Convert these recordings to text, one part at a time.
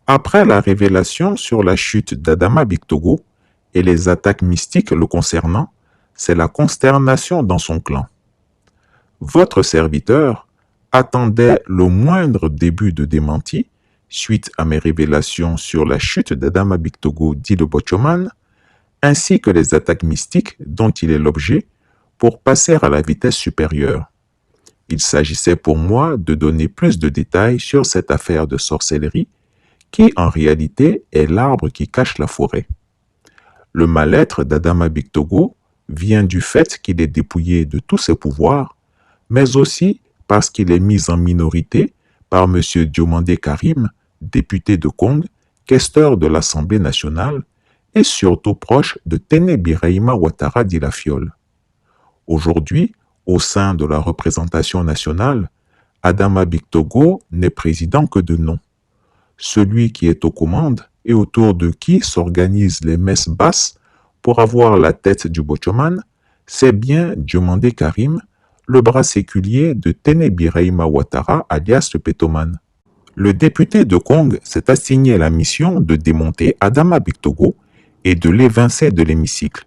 Après la révélation sur la chute d'Adama Bictogo et les attaques mystiques le concernant, c'est la consternation dans son clan. Votre serviteur attendait le moindre début de démenti suite à mes révélations sur la chute d'Adama Bictogo, dit le Bochoman, ainsi que les attaques mystiques dont il est l'objet, pour passer à la vitesse supérieure. Il s'agissait pour moi de donner plus de détails sur cette affaire de sorcellerie qui, en réalité, est l'arbre qui cache la forêt. Le mal-être d'Adama Bictogo vient du fait qu'il est dépouillé de tous ses pouvoirs, mais aussi parce qu'il est mis en minorité par M. Diomandé Karim, député de Kong, questeur de l'Assemblée nationale, et surtout proche de Téné Birahima Ouattara d'Ilafiole. Aujourd'hui, au sein de la représentation nationale, Adama Bictogo n'est président que de nom. Celui qui est aux commandes et autour de qui s'organisent les messes basses pour avoir la tête du Bochoman, c'est bien Diomandé Karim, le bras séculier de Téné Birahima Ouattara alias le Pétoman. Le député de Kong s'est assigné la mission de démonter Adama Bictogo et de l'évincer de l'hémicycle.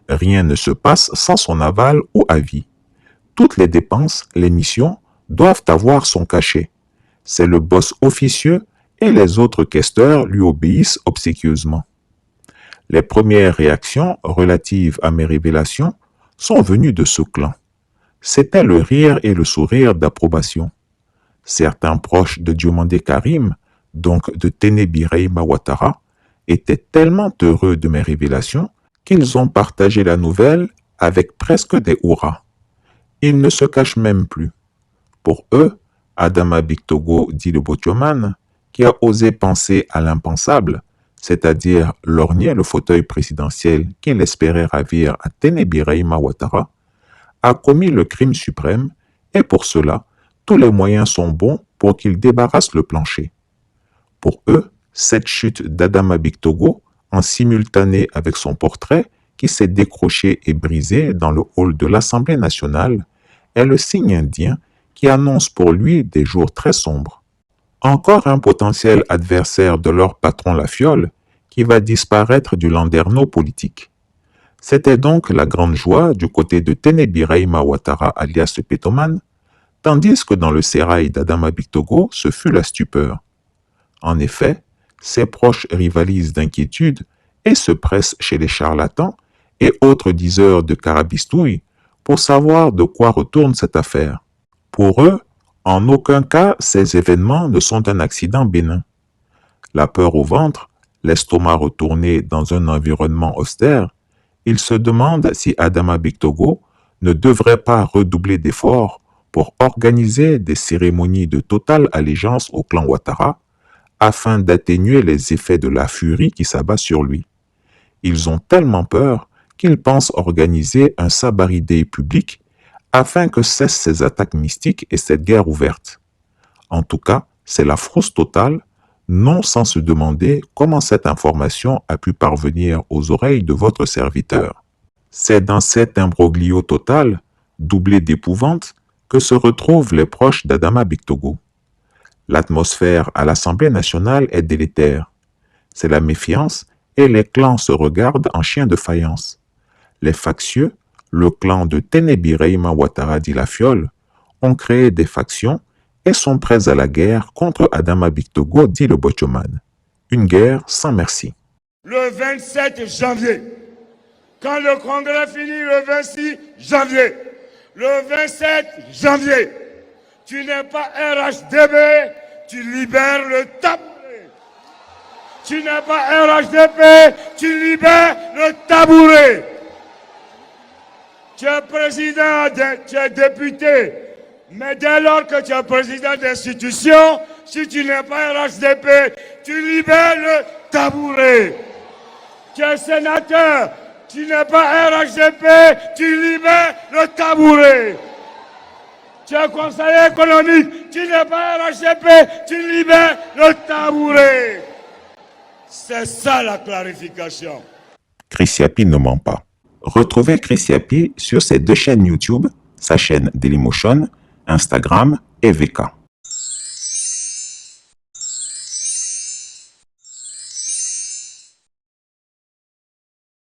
Rien ne se passe sans son aval ou avis. Toutes les dépenses, les missions, doivent avoir son cachet. C'est le boss officieux et les autres questeurs lui obéissent obséquieusement. Les premières réactions relatives à mes révélations sont venues de ce clan. C'était le rire et le sourire d'approbation. Certains proches de Diomandé Karim, donc de Téné Birahima Ouattara, étaient tellement heureux de mes révélations qu'ils ont partagé la nouvelle avec presque des hurrahs. Ils ne se cachent même plus. Pour eux, Adama Bictogo, dit le Bochoman, qui a osé penser à l'impensable, c'est-à-dire lorgner le fauteuil présidentiel qu'il espérait ravir à Téné Birahima Ouattara, a commis le crime suprême et pour cela, tous les moyens sont bons pour qu'il débarrasse le plancher. Pour eux, cette chute d'Adama Bictogo, en simultané avec son portrait, qui s'est décroché et brisé dans le hall de l'Assemblée nationale, est le signe indien qui annonce pour lui des jours très sombres. Encore un potentiel adversaire de leur patron La Fiole, qui va disparaître du landerneau politique. C'était donc la grande joie du côté de Téné Birahima Ouattara alias le Pétoman, tandis que dans le sérail d'Adama Bictogo, ce fut la stupeur. En effet, ses proches rivalisent d'inquiétude et se pressent chez les charlatans et autres diseurs de carabistouilles pour savoir de quoi retourne cette affaire. Pour eux, en aucun cas ces événements ne sont un accident bénin. La peur au ventre, l'estomac retourné dans un environnement austère, ils se demandent si Adama Bictogo ne devrait pas redoubler d'efforts pour organiser des cérémonies de totale allégeance au clan Ouattara afin d'atténuer les effets de la furie qui s'abat sur lui. Ils ont tellement peur qu'ils pensent organiser un sabaridé public afin que cessent ces attaques mystiques et cette guerre ouverte. En tout cas, c'est la frousse totale, non sans se demander comment cette information a pu parvenir aux oreilles de votre serviteur. C'est dans cet imbroglio total, doublé d'épouvante, que se retrouvent les proches d'Adama Bictogo. L'atmosphère à l'Assemblée nationale est délétère. C'est la méfiance et les clans se regardent en chiens de faïence. Les factieux, le clan de Téné Birahima Ouattara d'Ilafiole, ont créé des factions et sont prêts à la guerre contre Adama Bictogo, dit le Bochoman. Une guerre sans merci. Le 27 janvier, quand le congrès finit le 26 janvier, le 27 janvier, tu n'es pas RHDB, tu libères le tabouret. Tu n'es pas RHDP, tu libères le tabouret. Tu es président, tu es député, mais dès lors que tu es président d'institution, si tu n'es pas RHDP, tu libères le tabouret. Tu es sénateur, tu n'es pas RHDP, tu libères le tabouret. Tu es conseiller économique, tu n'es pas RHDP, tu libères le tabouret. C'est ça la clarification. Chris Yapi ne ment pas. Retrouvez Chris Yapi sur ses deux chaînes YouTube, sa chaîne Dailymotion, Instagram et VK.